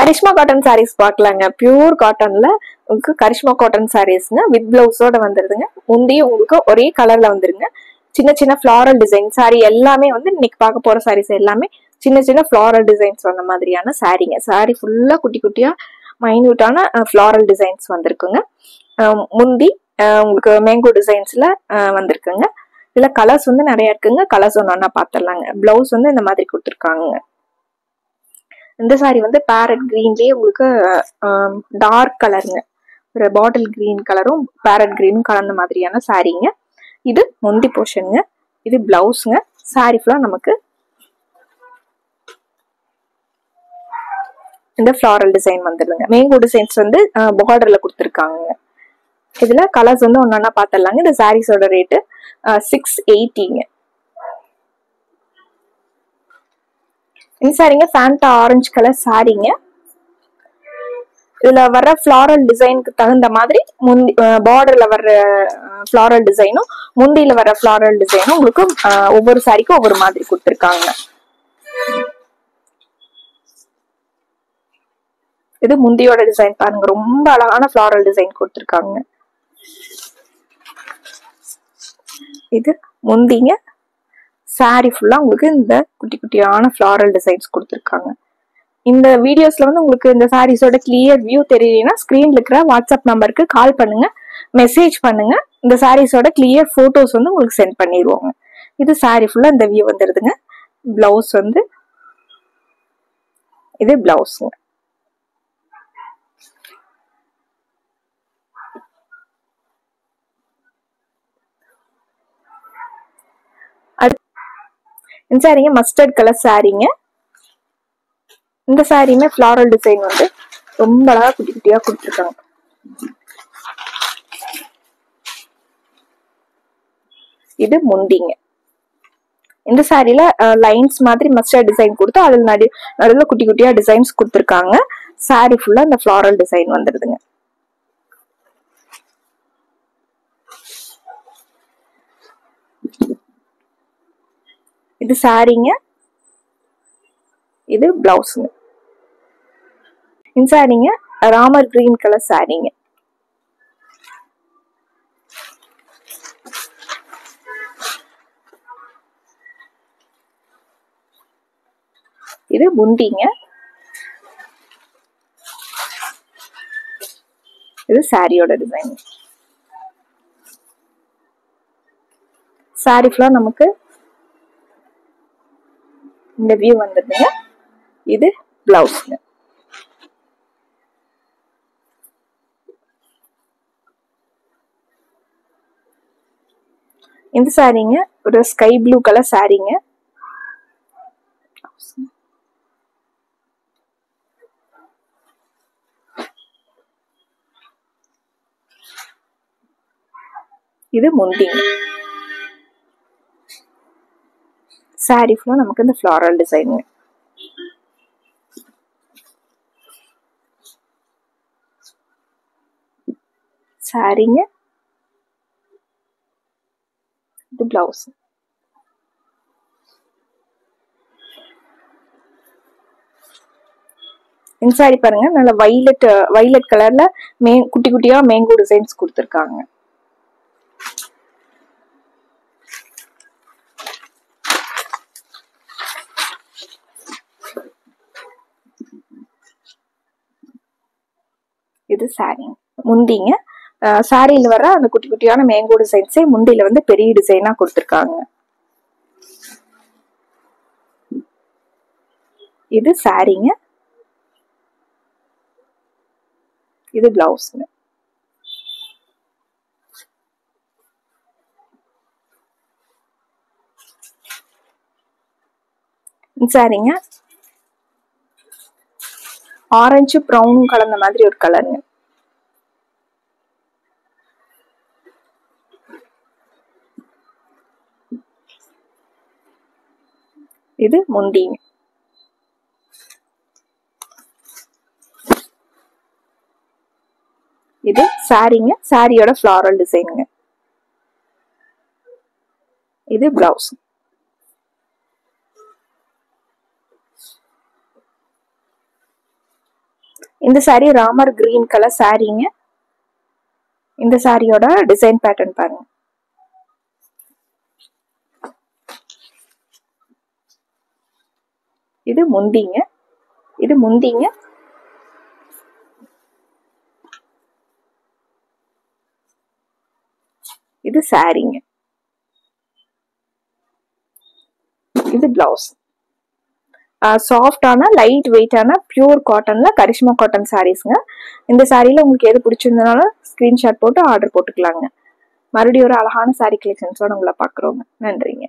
Karishma cotton saris பார்க்கலாங்க. Pure காட்டன்ல உங்களுக்கு Karishma cotton சாரீஸ்ங்க with பிளவுஸோட வந்துருதுங்க. முந்தி உங்களுக்கு ஒரே கலர்ல வந்துருங்க. சின்ன சின்ன ஃபிளாரல் டிசைன் சாரி எல்லாமே வந்து இன்னைக்கு பார்க்க போற சாரீஸ் எல்லாமே சின்ன சின்ன ஃபிளாரல் டிசைன்ஸ் வந்த மாதிரியான சாரீங்க. சாரி ஃபுல்லா குட்டி குட்டியா மைன்யூட்டான ஃபிளாரல் டிசைன்ஸ் வந்திருக்குங்க. முந்தி உங்களுக்கு மேங்கோ டிசைன்ஸ்ல வந்திருக்குங்க. இதுல கலர்ஸ் வந்து நிறைய இருக்குங்க. கலர்ஸ் ஒன்னா பாத்திரலாங்க. பிளவுஸ் வந்து இந்த மாதிரி கொடுத்துருக்காங்க. இந்த சாரி வந்து பேரட் கிரீன்லயே உங்களுக்கு டார்க் கலருங்க, ஒரு பாட்டில் கிரீன் கலரும் பேரட் கிரீனும் கலந்த மாதிரியான சாரீங்க. இது முந்தி போர்ஷனுங்க. இது பிளவுஸ்ங்க. சாரி ஃபுல்லா நமக்கு இந்த ஃபிளாரல் டிசைன் வந்துடுங்க. மேங்கோ டிசைன்ஸ் வந்து பார்டர்ல கொடுத்துருக்காங்க. இதுல கலர்ஸ் வந்து ஒன்னொன்னா பாத்திரலாங்க. இந்த சாரீஸோட ரேட்டு 680ங்க. இந்த சாரிங்க ஃபேண்டா ஆரஞ்சு கலர் சாரிங்க. இதுல வர்ற ஃபிளாரல் டிசைனுக்கு தகுந்த மாதிரி பார்டர்ல வர்ற ஃபிளாரல் டிசைனும் முந்தியில வர்ற ஃபிளாரல் டிசைனும் உங்களுக்கு ஒவ்வொரு சாரிக்கும் ஒவ்வொரு மாதிரி கொடுத்துருக்காங்க. இது முந்தியோட டிசைன் பாருங்க, ரொம்ப அழகான ஃபிளாரல் டிசைன் கொடுத்துருக்காங்க. இது முந்திங்க. சாரி ஃபுல்லா உங்களுக்கு இந்த குட்டி குட்டியான ஃபிளாரல் டிசைன்ஸ் கொடுத்துருக்காங்க. இந்த வீடியோஸ்ல வந்து உங்களுக்கு இந்த சாரீஸோட கிளியர் வியூ தெரியலனா ஸ்கிரீன்ல இருக்கிற வாட்ஸ்அப் நம்பருக்கு கால் பண்ணுங்க, மெசேஜ் பண்ணுங்க. இந்த சாரீஸோட கிளியர் போட்டோஸ் வந்து உங்களுக்கு சென்ட் பண்ணிடுவாங்க. இது சாரி ஃபுல்லா இந்த வியூ வந்துருதுங்க. பிளவுஸ் வந்து இது பிளவுஸ்ங்க. இந்த சாரீங்க மஸ்டர்ட் கலர் சாரீங்க. இந்த சாரியுமே ஃபிளாரல் டிசைன் வந்து ரொம்ப அழகா குட்டி குட்டியா கொடுத்துருக்காங்க. இது முந்திங்க. இந்த சாரியில லைன்ஸ் மாதிரி மஸ்டர்ட் டிசைன் கொடுத்து அதுல நடுவில் குட்டி குட்டியா டிசைன்ஸ் கொடுத்துருக்காங்க. சாரி ஃபுல்லா இந்த ஃபிளாரல் டிசைன் வந்துருதுங்க. இது சாரிங்க. இது பிளவுஸ்ங்க. இந்த சாரிங்க ராமர் கிரீன் கலர் சாரிங்க. இது முந்திங்க. இது சாரியோட டிசைன். சாரி ஃபுல்லா நமக்கு இந்த வியூ வந்துருதுங்க. இது பிளவுஸ்ங்க. இந்த சாரிங்க ஒரு ஸ்கை ப்ளூ கலர் சாரிங்க. இது முந்திங்க. சாரி ஃபுல்லா நமக்கு இந்த ஃபிளாரல் டிசைன். சாரிங்க. இது பிளவுஸ். இந்த சாரி பாருங்க, நல்ல வைலட் கலர்ல குட்டி குட்டியா மேங்கோ டிசைன்ஸ் கொடுத்துருக்காங்க. இது சாரி முந்திங்க. சாரியில வர அந்த குட்டி குட்டியான மேங்கோ டிசைன்ஸே முந்தியில வந்து பெரிய டிசைனா கொடுத்துருக்காங்க. இது சாரிங்க. இது பிளவுஸ்ங்க. சாரிங்க ஆரஞ்சு ப்ரௌன் கலந்த மாதிரி ஒரு கலருங்க. இது முந்திங்க. இது சாரிங்க. சாரியோட ஃபிளாரல் டிசைனுங்க. இது பிளவுஸ். இந்த saree ராமர் கிரீன் கலர் சாரீங்க. இந்த சாரியோட டிசைன் பேட்டர்ன் பாருங்க. இது முந்திங்க. இது முந்திங்க. இது சாரீங்க. இது பிளவுஸ். சாஃப்டான லைட் வெயிட்டான பியூர் காட்டன்ல கரிஷ்மா காட்டன் சாரீஸ்ங்க. இந்த சாரியில உங்களுக்கு எது பிடிச்சிருந்தனாலும் ஸ்கிரீன்ஷாட் போட்டு ஆர்டர் போட்டுக்கலாங்க. மறுபடியும் ஒரு அழகான சாரி கலெக்ஷன்ஸோட உங்களை பார்க்குறோங்க. நன்றிங்க.